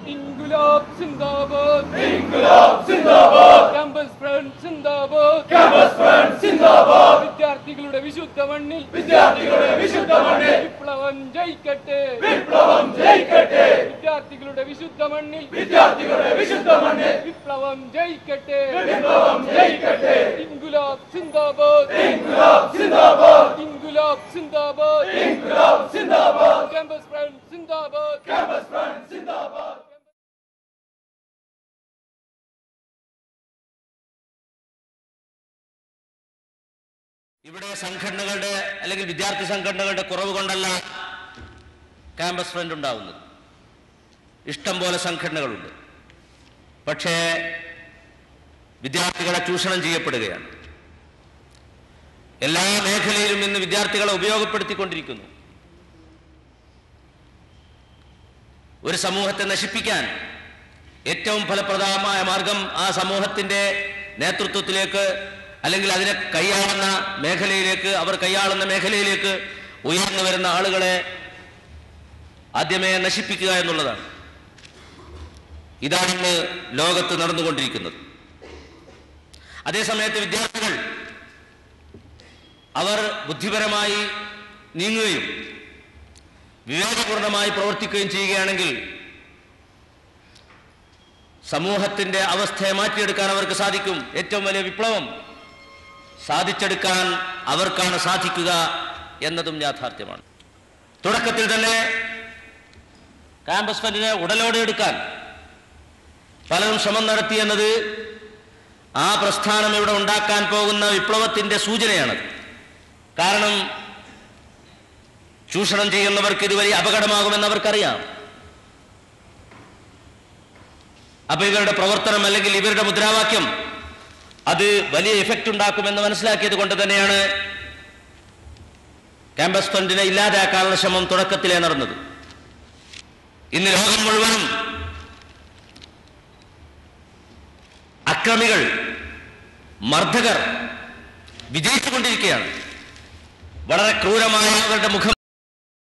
İnkılap Zindabad! İnkılap Zindabad! Campus Front Zindabad! Campus Front Zindabad! വിദ്യാർത്ഥികളുടെ വിശുദ്ധ മണ്ണിൽ വിപ്ലവം ജയിക്കട്ടെ! വിദ്യാർത്ഥികളുടെ വിശുദ്ധ മണ്ണിൽ വിപ്ലവം ജയിക്കട്ടെ! ഇൻകുലാബ് സിന്ദാബാദ്! ഇൻകുലാബ് സിന്ദാബാദ്! Campus Front Zindabad! ഇവിടെ സംഘടനകളുടെ അല്ലെങ്കിൽ വിദ്യാർത്ഥി സംഘടനകളുടെ കുറവ് കൊണ്ടല്ല ക്യാമ്പസ് ഫ്രണ്ട് ഉണ്ടാവുന്നത്. ഇഷ്ടം പോലെ സംഘടനകളുണ്ട്. പക്ഷേ വിദ്യാർത്ഥികളെ ചൂഷണം ചെയ്യപ്പെടുകയാണ്. എല്ലാ മേഖലയിലും ഇന്ന് വിദ്യാർത്ഥികളെ ഉപയോഗപ്പെടുത്തിക്കൊണ്ടിരിക്കുന്നു. ഒരു സമൂഹത്തെ നശിപ്പിക്കാൻ ഏറ്റവും ഫലപ്രദമായ മാർഗം ആ സമൂഹത്തിൻ്റെ നേതൃത്വത്തിലേക്ക് അല്ലെങ്കിൽ അതിനെ കൈയാളുന്ന മേഖലയിലേക്ക് ഉയർന്നു വരുന്ന ആളുകളെ ആദ്യമേ നശിപ്പിക്കുക എന്നുള്ളതാണ്. ഇതാണ് ഇന്ന് ലോകത്ത് നടന്നുകൊണ്ടിരിക്കുന്നത്. അതേസമയത്ത് വിദ്യാർത്ഥികൾ അവർ ബുദ്ധിപരമായി നീങ്ങുകയും വിവേകപൂർണമായി പ്രവർത്തിക്കുകയും ചെയ്യുകയാണെങ്കിൽ സമൂഹത്തിൻ്റെ അവസ്ഥയെ മാറ്റിയെടുക്കാൻ അവർക്ക് സാധിക്കും. ഏറ്റവും വലിയ വിപ്ലവം സാധിച്ചെടുക്കാൻ അവർക്കാണ് സാധിക്കുക എന്നതും യാഥാർത്ഥ്യമാണ്. തുടക്കത്തിൽ തന്നെ ക്യാമ്പസ് ഫ്രണ്ടിനെ ഉടലോടെ എടുക്കാൻ പലരും ശ്രമം നടത്തിയെന്നത് ആ പ്രസ്ഥാനം ഇവിടെ ഉണ്ടാക്കാൻ പോകുന്ന വിപ്ലവത്തിൻ്റെ സൂചനയാണ്. കാരണം ചൂഷണം ചെയ്യുന്നവർക്ക് ഇത് വലിയ അപകടമാകുമെന്ന് അവർക്കറിയാം. അപ്പൊ ഇവരുടെ പ്രവർത്തനം അല്ലെങ്കിൽ ഇവരുടെ മുദ്രാവാക്യം അത് വലിയ എഫക്റ്റ് ഉണ്ടാക്കുമെന്ന് മനസ്സിലാക്കിയത് കൊണ്ട് തന്നെയാണ് ക്യാമ്പസ് ഫ്രണ്ടിനെ ഇല്ലാതാക്കാനുള്ള ശ്രമം തുടക്കത്തിലേ നടന്നത്. ഇന്ന് ലോകം മുഴുവനും അക്രമികൾ, മർദ്ദകർ വിജയിച്ചുകൊണ്ടിരിക്കുകയാണ്. വളരെ ക്രൂരമായ അവരുടെ മുഖം